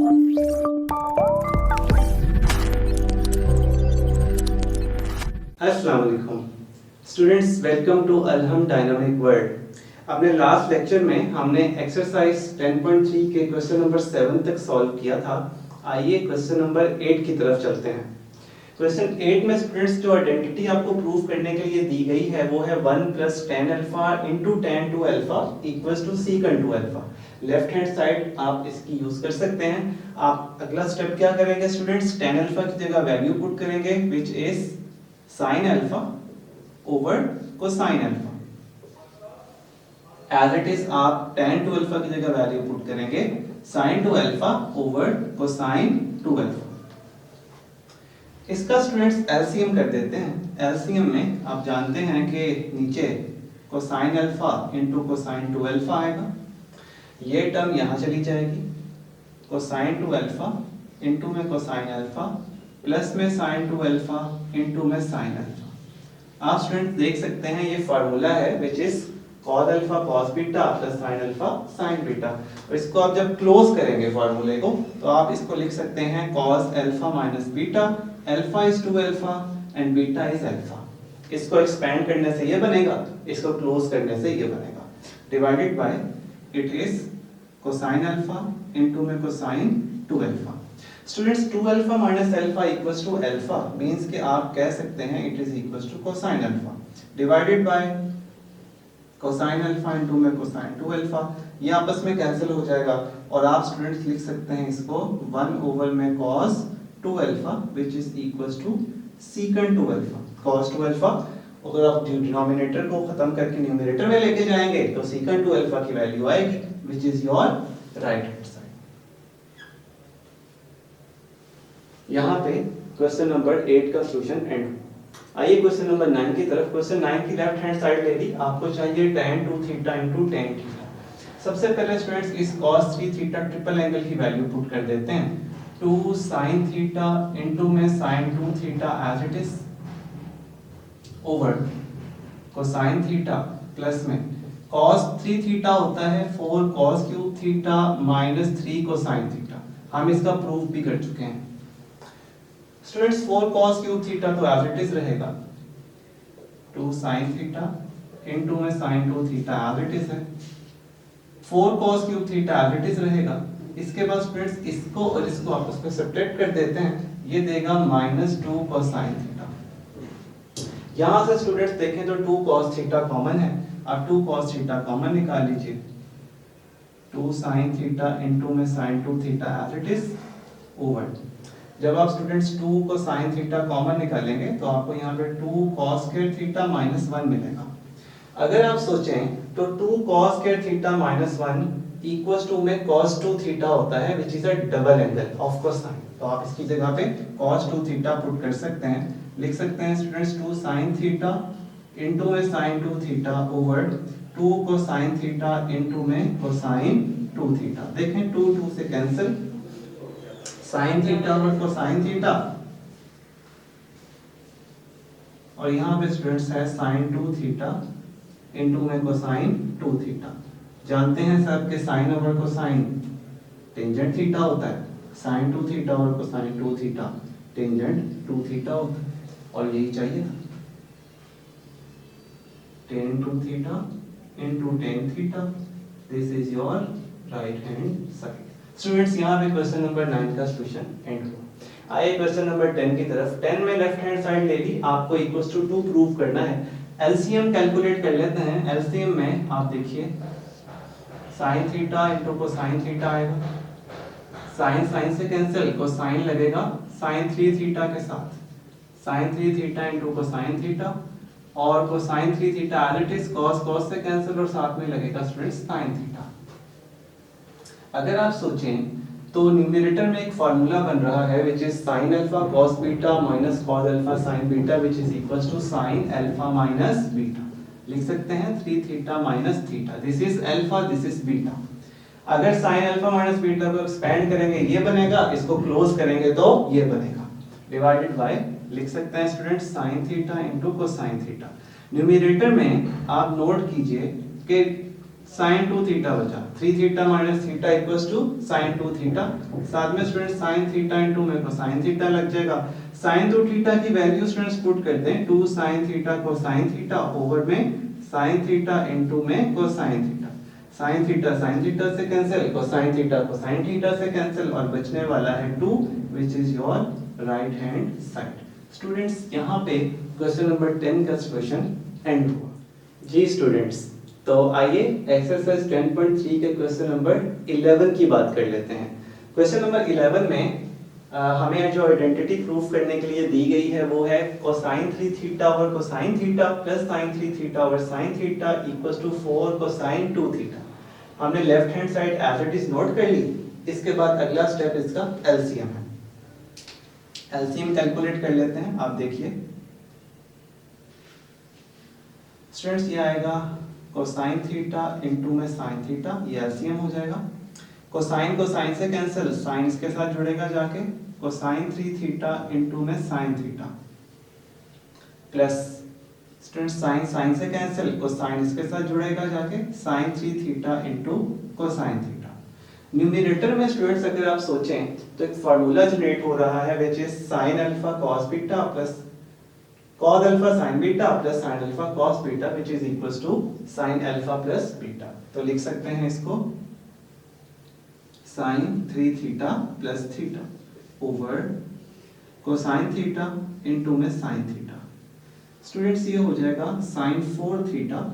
अस्सलाम वालेकुम students, welcome to अलहम डायनामिक वर्ल्ड। अपने लास्ट लेक्चर में हमने एक्सरसाइज 10.3 के क्वेश्चन नंबर 7 तक सॉल्व किया था। आइए क्वेश्चन नंबर 8 की तरफ चलते हैं। क्वेश्चन 8 में स्टूडेंट्स जो आइडेंटिटी आपको प्रूव करने के लिए दी गई है वो है 1 + tan alpha * tan 2 alpha = secant 2 alpha. Left hand side आप इसकी यूज कर सकते हैं। आप अगला स्टेप क्या करेंगे स्टूडेंट्स, tan अल्फा की जगह वैल्यू पुट करेंगे which is sin alpha over cosine alpha. As it is आप tan 2 अल्फा की जगह वैल्यू पुट करेंगे sin 2 alpha over cosine 2 alpha. इसका स्टूडेंट्स एलसीएम कर देते हैं। एलसीएम में आप जानते हैं कि नीचे cosine alpha into cosine 2 alpha आएगा, ये टर्म यहाँ चली जाएगी, cosine 2 अल्फा इंटू में cosine अल्फा प्लस में sin 2 अल्फा इंटू में sin अल्फा। आप स्टूडेंट्स देख सकते हैं ये फार्मूला है which is cos alpha cos beta plus sin alpha sin beta. और इसको आप जब क्लोज करेंगे फार्मूले को तो आप इसको लिख सकते हैं cos alpha minus beta, alpha is 2 alpha and beta is alpha. इसको एक्सपेंड करने से ये बनेगा, इसको क्लोज करने से ये बनेगा, divided by it is cosine alpha into में cosine 2 alpha. Students 2 alpha minus alpha equals to alpha means कि आप कह सकते हैं it is equals to cosine alpha divided by cosine alpha into में cosine 2 अल्फा। ये आपस में कैंसिल हो जाएगा और आप स्टूडेंट्स लिख सकते हैं इसको 1 ओवर में cos 2 alpha which is equals to secant 2 alpha. cos 2 alpha अगर आप डिनोमिनेटर को खत्म करके न्यूमरेटर में लेके जाएंगे तो secant 2 अल्फा की वैल्यू आएगी which is your right hand side. यहाँ पे क्वेश्चन नंबर 8 का सॉल्यूशन एंड। आइए क्वेश्चन नंबर 9 की तरफ। क्वेश्चन 9 की लेफ्ट हैंड साइड ले ली, आपको चाहिए tan 2 theta into tan theta. सबसे पहले स्टूडेंट्स इस cos 3 थीटा ट्रिपल एंगल की वैल्यू पुट कर देते हैं, 2 sin थीटा इनटू में sin 2 theta as it is over cosine theta plus में cos 3 थीटा होता है 4 cos cube theta minus 3 cosine theta. हम इसका प्रूफ भी कर चुके हैं स्टूडेंट्स। 4 cos क्यूब थीटा तो एज इट इज रहेगा, 2 sin थीटा इनटू में sin 2 theta as it is है, 4 cos cube theta as it is रहेगा। इसके बाद स्टूडेंट्स इसको और इसको आपस में सब्ट्रैक्ट कर देते हैं, ये देगा -2 cosine थीटा। यहां से स्टूडेंट्स देखें तो 2 cos थीटा कॉमन है, अब 2 cos थीटा कॉमन निकाल लीजिए, 2 sin थीटा इनटू में sin 2 theta as it is over. जब आप स्टूडेंट्स 2 को sin थीटा कॉमन निकालेंगे तो आपको यहाँ पे 2 cos स्क्वायर थीटा -1 मिलेगा। अगर आप सोचें तो 2 cos square theta -1 equals to में cos 2 थीटा होता है which is a double angle of cosine। तो आप इसकी जगह पे cos 2 थीटा पुट कर सकते हैं, लिख सकते हैं स्टूडेंट्स 2 sin थीटा इनटू में sin 2 theta over 2 cosine theta into में cosine 2 थीटा। देखें 2 2 से कैंसिल, sin थीटा और cosine थीटा और यहाँ पे स्टूडेंट्स है sin 2 थीटा इनटू में cosine 2 थीटा। जानते हैं सब के sin over cosine tangent theta होता है, sin 2 थीटा और cosine 2 थीटा टेंजेंट 2 थीटा होता है और यही चाहिए था, tan 2 theta into tan theta, this is your right hand side. Students यहाँ पे क्वेश्चन नंबर 9 का सॉल्यूशन एंड हुआ। आइए क्वेश्चन नंबर 10 की तरफ। 10 में लेफ्ट हैंड साइड ले ली, आपको इक्वल्स टू 2 प्रूव करना है। एलसीएम कैलकुलेट कर लेते हैं। एलसीएम में आप देखिए sin theta into cosine theta आएगा, sin sin से कैंसिल, cosine लगेगा sin 3 थीटा के साथ, sin 3 theta into cosine theta और cosine 3 theta as it is cos cos से कैंसिल और साथ में लगेगा स्टूडेंट्स sin थीटा। अगर आप सोचें तो न्यूमरेटर में एक फार्मूला बन रहा है which is sin alpha cos beta minus cos alpha sin beta which is equals to sin alpha minus beta. लिख सकते हैं 3 theta minus theta, this is alpha this is beta. अगर sin अल्फा माइनस बीटा को expand करेंगे ये बनेगा, इसको close करेंगे तो ये बनेगा, डिवाइडेड बाय लिख सकते हैं students sin theta into cosine theta. Numerator में आप नोट कीजिए कि साइन 2 थीटा बचा, 3 theta minus theta equals to sine 2 theta. साथ में स्टूडेंट साइन थीटा इनटू में कोसाइन थीटा लग जाएगा। साइन 2 थीटा की वैल्यू स्टूडेंट्स पुट करते हैं, 2 sine theta cosine theta over में साइन थीटा इनटू में कोसाइन थीटा। साइन थीटा से कैंसिल, कोसाइन थीटा से कैंसिल, और बचने वाला है 2 which is your right hand side. Students यहाँ पे क्वेश्चन नंबर 10 का सॉल्यूशन एंड हुआ। जी स्टूडेंट्स, तो आइए एक्सरसाइज 10.3 के क्वेश्चन नंबर 11 की बात कर लेते हैं। क्वेश्चन नंबर 11 में हमें जो आइडेंटिटी प्रूफ करने के लिए दी गई है वो है cosine 3 theta over cosine theta plus sine 3 theta over sine theta equals to 4 cosine 2 theta. हमने left hand side as it is note कर ली। इसके बाद अगला स्टेप इसका एलसीएम है। एलसीएम कैलकुलेट कर लेते हैं। आप देखिए स्टूडेंट्स, ये आएगा कोसाइन थीटा इनटू में साइन थीटा, ये एलसीएम हो जाएगा। कोसाइन को साइन से कैंसिल, साइन इसके साथ जुड़ेगा जाके, कोसाइन 3 थीटा इनटू में sine theta plus students sine sine से कैंसिल, कोसाइन इसके साथ जुड़ेगा जाके, sine 3 theta into cosine theta. Numerator में स्टूडेंट्स अगर आप सोचें तो एक फार्मूला जनरेट हो रहा है which is sine alpha cos beta plus cos alpha sin beta plus sin alpha cos beta which is equals to sin alpha plus beta। तो लिख सकते हैं इसको sin 3 theta plus theta over cosine theta into में sin theta. Students ये हो जाएगा sin 4 theta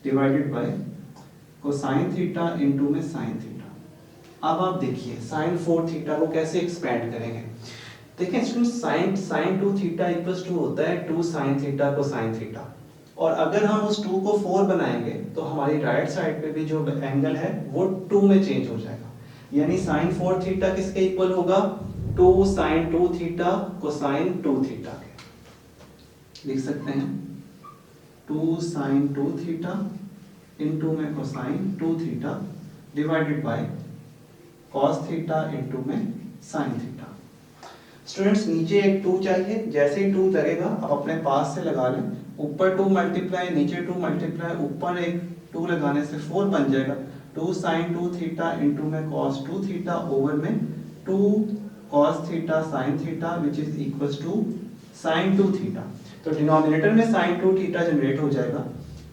divided by cosine theta into में sin थीटा। अब आप देखिए sin 4 थीटा को कैसे एक्सपेंड करेंगे। देखिए student sin 2 theta equals to होता है 2 sin थीटा कोसाइन थीटा, और अगर हम उस 2 को 4 बनाएंगे तो हमारी राइट साइड पे भी जो एंगल है वो 2 में चेंज हो जाएगा। यानी sin 4 थीटा किसके इक्वल होगा, 2 sin 2 थीटा कोसाइन 2 थीटा के। लिख सकते हैं 2 sin 2 थीटा इनटू में cosine 2 theta divided by cos theta into में sin थीटा। स्टूडेंट्स नीचे एक 2 चाहिए, जैसे ही 2 लगेगा आप अपने पास से लगा लें, ऊपर 2 मल्टीप्लाई नीचे 2 मल्टीप्लाई, ऊपर एक 2 लगाने से 4 बन जाएगा। 2 sin 2 थीटा इनटू में cos 2 थीटा ओवर में 2 cos theta sin theta which is equals to sin 2 theta. तो डिनोमिनेटर में sin 2 थीटा जनरेट हो जाएगा।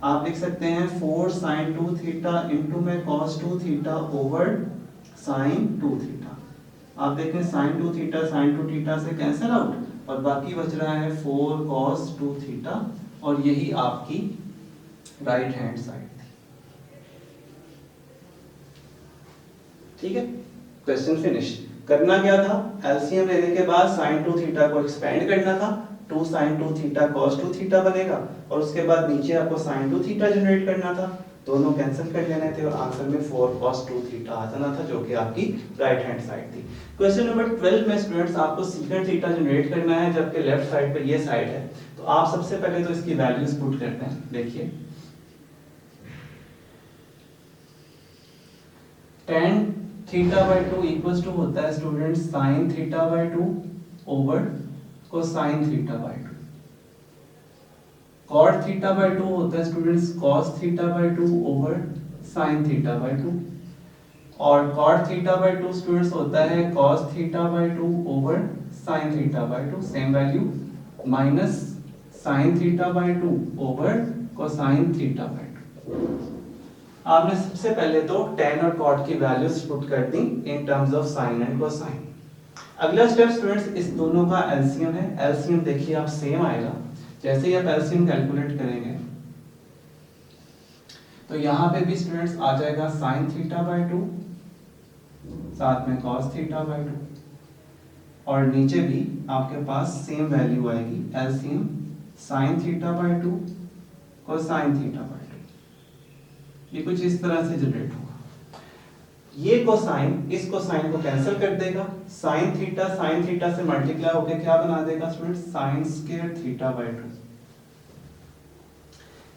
आप लिख सकते हैं 4 sin 2 थीटा इनटू में cos 2 theta over sin 2 theta. आप देखें sin 2 थीटा से कैंसिल आउट और बाकी बच रहा है 4 cos 2 थीटा, और यही आपकी राइट हैंड साइड थी। ठीक है, क्वेश्चन फिनिश। करना क्या था, एलसीएम लेने के बाद sin 2 थीटा को एक्सपेंड करना था, 2 sin 2 थीटा cos 2 थीटा बनेगा, और उसके बाद नीचे आपको sin 2 थीटा जनरेट करना था, दोनों कैंसिल कर लेने थे और आंसर में 4 cos 2 थीटा आ जाना था, जो कि आपकी राइट हैंड साइड थी। क्वेश्चन नंबर 12 में स्टूडेंट्स आपको सीकेंट थीटा जनरेट करना है, जबकि लेफ्ट साइड पे ये साइड है। तो आप सबसे पहले तो इसकी वैल्यूज पुट करते हैं। देखिए tan theta by 2 equals to होता है students sin theta by 2 over cosine theta by 2। cot theta by 2 होता है students cos theta by 2 over sin theta by 2, और cot थीटा बाय 2 स्टूडेंट्स होता है cos theta by 2 over sin theta by 2, same value, minus sin theta by 2 over cosine theta by 2। आपने सबसे पहले तो tan और cot की values put कर दी in terms of sin and cosine। अगला स्टेप स्टूडेंट्स इस दोनों का एलसीएम है। एलसीएम देखिए आप सेम आएगा, जैसे ही आप एलसीएम कैलकुलेट करेंगे तो यहाँ पे भी स्टूडेंट्स आ जाएगा sin थीटा बाय 2 साथ में cos थीटा बाय 2, और नीचे भी आपके पास सेम वैल्यू आएगी LCM sin theta by 2 cosine theta by 2। ये कुछ इस तरह से जनरेट होगा। ये कोसाइन इस कोसाइन को कैंसिल कर देगा, sin थीटा से मल्टीप्लाई होकर क्या बना देगा students, sin square theta by 2।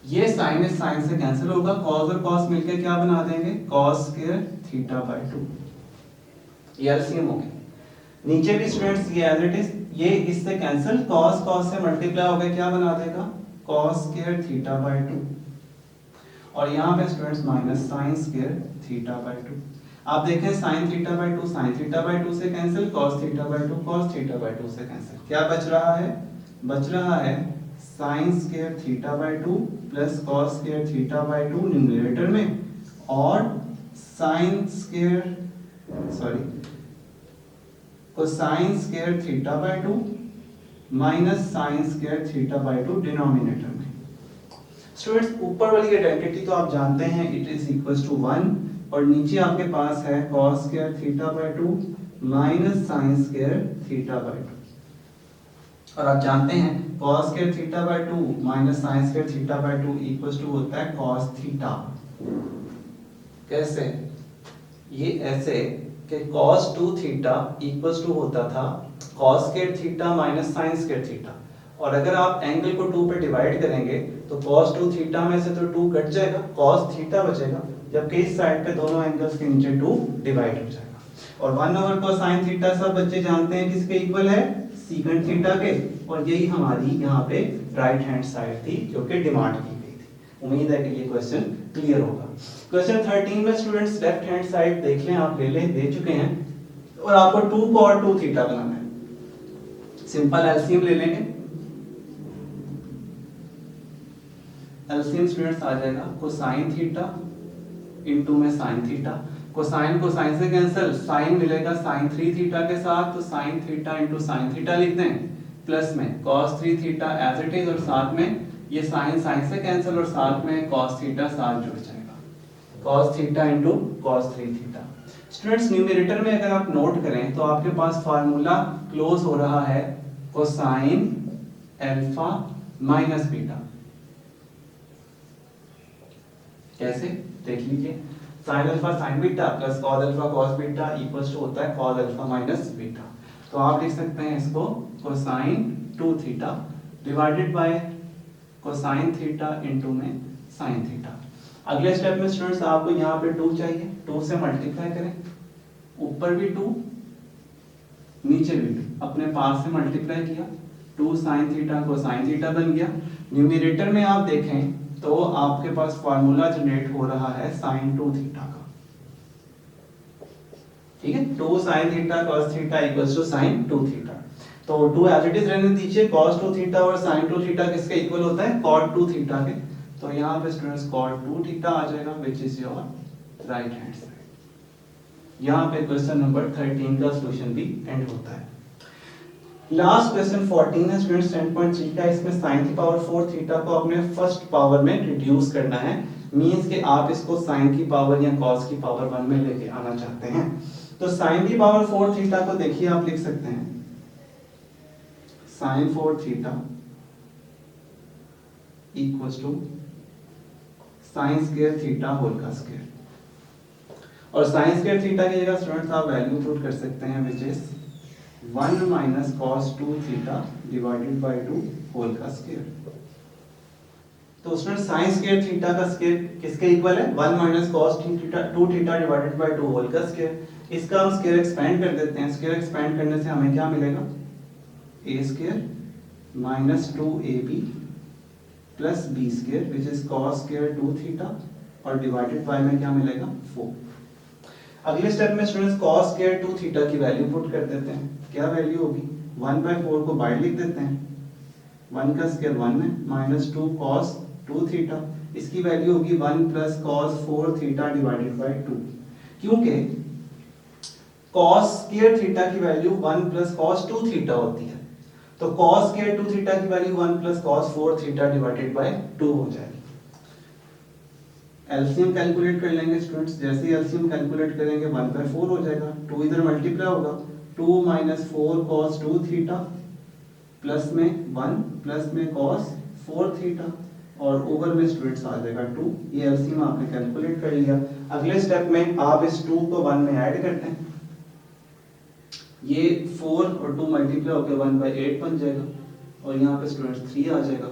ये sin इस sin से कैंसिल होगा, cos और cos मिलकर क्या बना देंगे, cos स्क्वायर थीटा बाय 2। ये एलसीएम हो गया। नीचे भी स्टूडेंट्स ये एज इट इज, ये इससे कैंसिल, cos से मल्टीप्लाई होकर क्या बना देगा, cos स्क्वायर थीटा बाय 2, और यहाँ पे students minus sine square theta by 2। आप देखें sine theta by 2 sine theta by 2 से cancel, cos theta by 2 cos theta by 2 से कैंसिल। क्या बच रहा है? बच रहा है sign square theta by 2 plus cos square theta by 2 numerator में, और sine square cosine square theta by 2 minus sine square theta by 2 denominator में। स्टूडेंट्स ऊपर वाली आइडेंटिटी तो आप जानते हैं, इट इज इक्वल टू 1, और नीचे आपके पास है cos square theta by 2 minus sine square theta by 2, और आप जानते हैं cos square theta by 2 minus sine square theta by 2 equal to होता है cos थीटा। कैसे? ये ऐसे कि cos 2 थीटा इक्वल टू होता था cos square theta minus sine square theta, और अगर आप एंगल को 2 पे डिवाइड करेंगे तो cos 2 थीटा में से तो 2 कट जाएगा, cos थीटा बचेगा, जबकि इस साइड पे दोनों एंगल्स के नीचे 2 डिवाइड हो जाएगा। और 1 ओवर कोसाइन थीटा सब बच्चे जानते हैं किसके इक्वल है? सीकेंट थीटा के, और यही हमारी यहाँ पे राइट हैंड साइड थी जो कि डिमांड की गई थी। उम्मीद है कि ये क्वेश्चन क्लियर होगा। क्वेश्चन 13 में स्टूडेंट्स लेफ्ट हैंड साइड देख लें, आप दे चुके हैं, और आपको 2 cot 2 थीटा बनाना है। सिंपल एलसीएम ले लेंगे। एलसीएम स्टूडेंट्स आ जाएगा कोसाइन थीटा इनटू में साइन थीटा, कोसाइन को साइन से कैंसिल, साइन मिलेगा साइन 3 थीटा के साथ, तो sine theta into sine theta लिख दें, प्लस में cos 3 theta as it is, और साथ में ये साइन साइन से कैंसिल, और साथ में cos थीटा साथ जुड़ जाएगा, cos theta into cos 3 theta. Students numerator में अगर आप नोट करें तो आपके पास फार्मूला क्लोज हो रहा है कोसाइन अल्फा माइनस बीटा। कैसे? देख लीजिए, sine alpha sine beta plus cos alpha cos beta equals to होता है कॉस अल्फा माइनस बीटा। तो आप लिख सकते हैं इसको cosine 2 theta divided by cosine theta into में साइन थीटा। अगले स्टेप में स्टूडेंट्स आपको यहाँ पे 2 चाहिए, 2 से मल्टीप्लाई करें, ऊपर भी 2 नीचे भी 2, अपने पास से मल्टीप्लाई किया, 2 साइन थीटा कोसाइन थीटा बन गया। न्यूमरेटर में आप देखें तो आपके पास फार्मूला जनरेट हो रहा है sin 2 थीटा का, ठीक है, 2 sin theta cos theta equals to sin 2 theta. तो 2 एज इट इज रहने दीजिए, cos 2 थीटा और sin 2 थीटा किसके इक्वल होता है? cot 2 थीटा के। तो यहाँ पे स्टूडेंट्स cot 2 थीटा आ जाएगा which is your right hand side. यहाँ पे क्वेश्चन नंबर 13 का सॉल्यूशन भी एंड होता है। लास्ट क्वेश्चन 14 है स्टूडेंट्स 10.3 का। इसमें sin की पावर 4 थीटा को अपने फर्स्ट पावर में रिड्यूस करना है, मींस कि आप इसको sin की पावर या cos की पावर 1 में लेके आना चाहते हैं। तो sin की पावर 4 थीटा को देखिए आप लिख सकते हैं sin 4 theta equals to sin square theta whole का स्क्वायर, और sin स्क्वायर थीटा की जगह स्टूडेंट्स आप वैल्यू पुट कर सकते हैं which is 1 minus cos 2 theta divided by 2 whole का स्क्वायर। तो उसमें sin स्क्वायर थीटा का स्क्वायर किसके इक्वल है? 1 minus cos 2 theta divided by 2 whole का स्क्वायर। इसका हम स्क्वायर एक्सपेंड कर देते हैं, स्क्वायर एक्सपेंड करने से हमें क्या मिलेगा? a square minus 2ab plus b square which is cos square 2 theta, और डिवाइडेड बाय में क्या मिलेगा? 4। अगले स्टेप में स्टूडेंट्स cos स्क्वायर 2 थीटा की वैल्यू पुट कर देते हैं। क्या वैल्यू होगी? 1/4 को बाहर लिख देते हैं, 1 का स्क्वायर 1 है, माइनस 2 cos 2 थीटा, इसकी वैल्यू होगी 1 plus cos 4 theta divided by 2, क्योंकि cos स्क्वायर थीटा की वैल्यू 1 प्लस cos 2 थीटा होती है, तो cos स्क्वायर 2 थीटा की value 1 plus cos 4 theta divided by 2 हो जाएगी। एलसीएम कैलकुलेट कर लेंगे स्टूडेंट्स, जैसे ही एलसीएम कैलकुलेट करेंगे 1/4 हो जाएगा, 2 इधर मल्टीप्लाई होगा, 2 minus 4 cos 2 थीटा प्लस में 1 प्लस में cos 4 थीटा, और ओवर में स्टूडेंट्स आ जाएगा 2। ये एलसीएम आपने कैलकुलेट कर लिया। अगले स्टेप में आप इस 2 को 1 में ऐड करते हैं, ये 4 और 2 मल्टीप्लाई होकर 1/8 बन जाएगा, और यहाँ पे स्टूडेंट्स 3 आ जाएगा,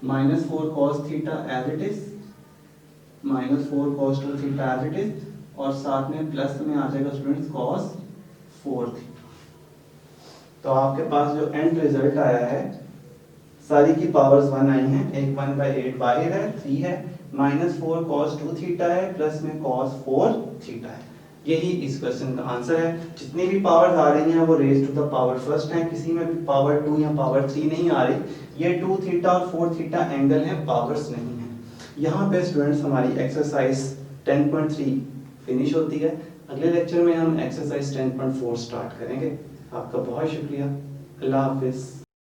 minus 4 cos theta as it is, minus 4 cos 2 theta as it is, और साथ में प्लस में आ जाएगा स्टूडेंट्स cos 4 थीटा। तो आपके पास जो एंड रिजल्ट आया है, सारी की पावर्स 1 आई हैं, एक 1/8 बाहर है, 3 है, -4 cos 2 थीटा है प्लस में cos 4 थीटा है। यही इस क्वेश्चन का आंसर है। जितनी भी पावर्स आ रही हैं वो raise to the power first है, किसी में भी पावर 2 या पावर 3 नहीं आ रही। ये 2 थीटा और 4 थीटा एंगल है, पावर्स नहीं है। यहाँ पे स्टूडेंट्स हमारी एक्सरसाइज 10.3 फिनिश होती है। अगले लेक्चर में हम एक्सरसाइज 10.4 स्टार्ट करेंगे। आपका बहुत शुक्रिया। अल्लाह हाफिज़।